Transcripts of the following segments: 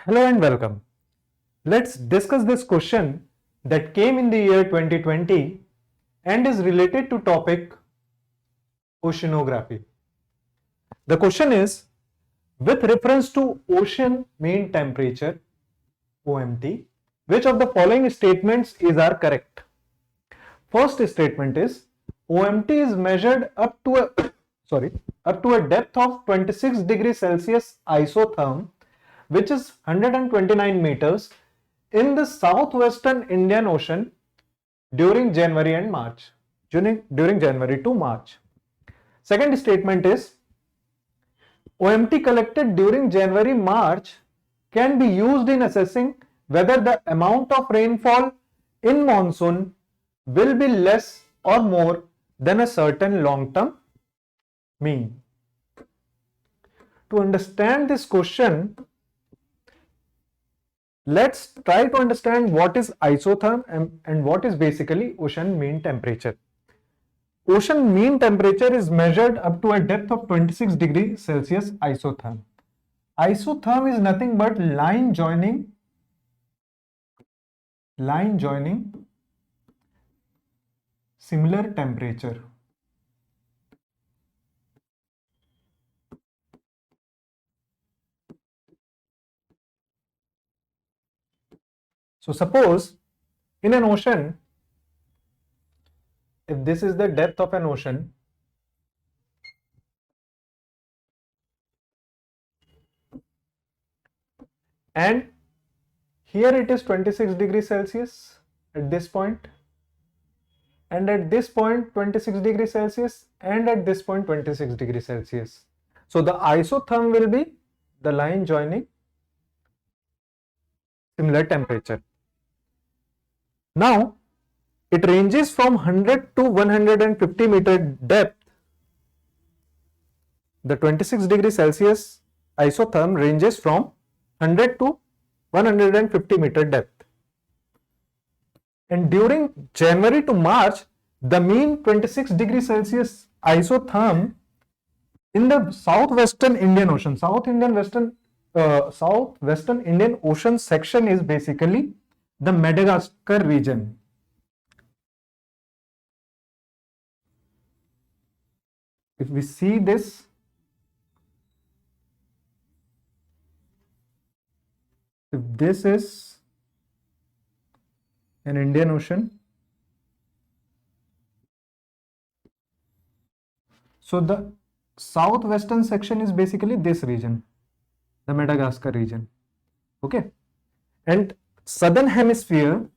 Hello and welcome. Let's discuss this question that came in the year 2020 and is related to topic oceanography. The question is, with reference to ocean mean temperature OMT, which of the following statements are correct? First statement is OMT is measured up to a depth of 26 degrees Celsius isotherm, which is 129 meters, in the southwestern Indian Ocean during January and March. During January to March. Second statement is OMT collected during January-March can be used in assessing whether the amount of rainfall in monsoon will be less or more than a certain long-term mean. To understand this question, let's try to understand what is isotherm and what is basically ocean mean temperature. Ocean mean temperature is measured up to a depth of 26 degrees Celsius isotherm. Isotherm is nothing but line joining similar temperature. So suppose in an ocean, if this is the depth of an ocean, and here it is 26 degrees Celsius at this point, and at this point 26 degrees Celsius, and at this point 26 degrees Celsius. So the isotherm will be the line joining similar temperature. Now it ranges from 100 to 150 meter depth. The 26 degrees Celsius isotherm ranges from 100 to 150 meter depth. And during January to March, the mean 26 degrees Celsius isotherm in the southwestern Indian Ocean, southwestern Indian Ocean section is basically the Madagascar region. If we see this, if this is an Indian Ocean, so the southwestern section is basically this region, the Madagascar region. Okay, and southern hemisphere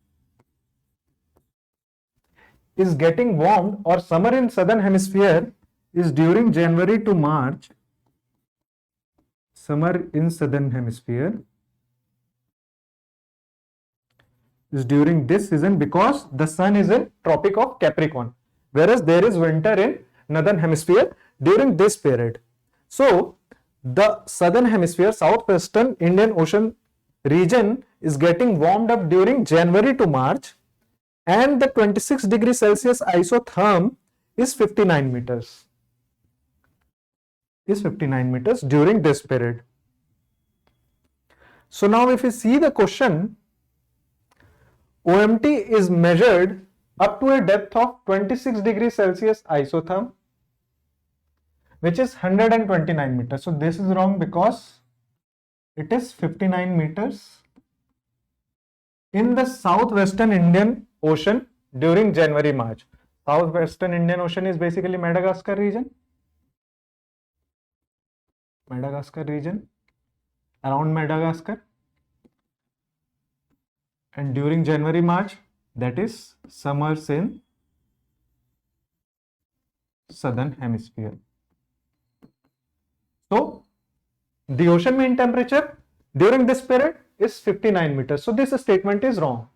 is getting warmed, or summer in southern hemisphere is during January to March. Summer in southern hemisphere is during this season because the sun is in Tropic of Capricorn, whereas there is winter in northern hemisphere during this period. So the southern hemisphere, southwestern Indian Ocean region is getting warmed up during January to March, and the 26 degrees Celsius isotherm is 59 meters. During this period. So now if you see the question, OMT is measured up to a depth of 26 degrees Celsius isotherm, which is 129 meters. So this is wrong because it is 59 meters in the southwestern Indian Ocean during January-March. Southwestern Indian Ocean is basically Madagascar region, around Madagascar, and during January-March, that is summers in southern hemisphere. So the ocean mean temperature during this period is 59 meters. So this statement is wrong.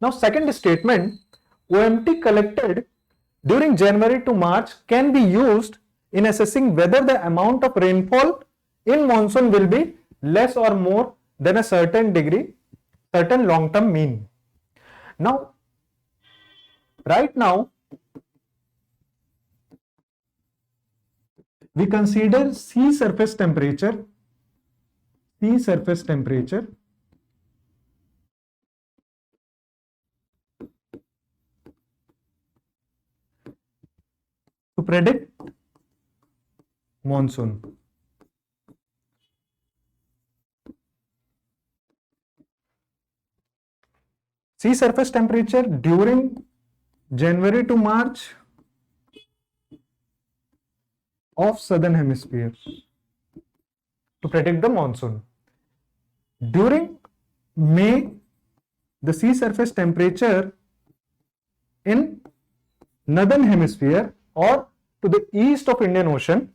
Now second statement, OMT collected during January to March can be used in assessing whether the amount of rainfall in monsoon will be less or more than a certain long-term mean. Now, right now, we consider sea surface temperature sea surface temperature to predict monsoon. Sea surface temperature during January to March of southern hemisphere to predict the monsoon. During May, the sea surface temperature in northern hemisphere or to the east of Indian Ocean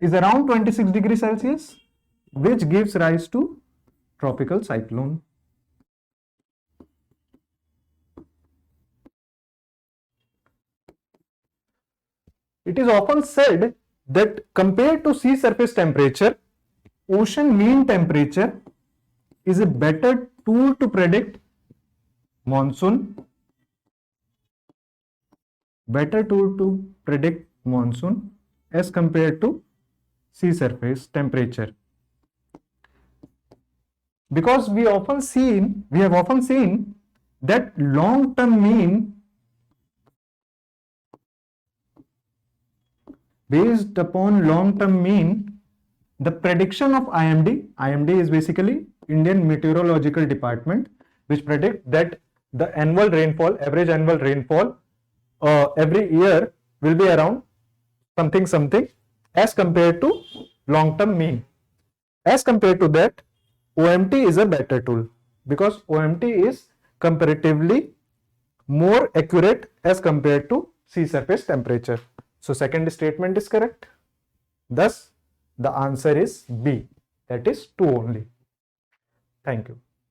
is around 26 degrees Celsius, which gives rise to tropical cyclone. It is often said that compared to sea surface temperature, ocean mean temperature is a better tool to predict monsoon, as compared to sea surface temperature. Because we have often seen that long-term mean, based upon long-term mean, the prediction of IMD is basically Indian Meteorological Department, which predict that the annual rainfall, average annual rainfall every year will be around something as compared to long-term mean. As compared to that, OMT is a better tool because OMT is comparatively more accurate as compared to sea surface temperature. So second statement is correct. Thus, the answer is B, that is 2 only. Thank you.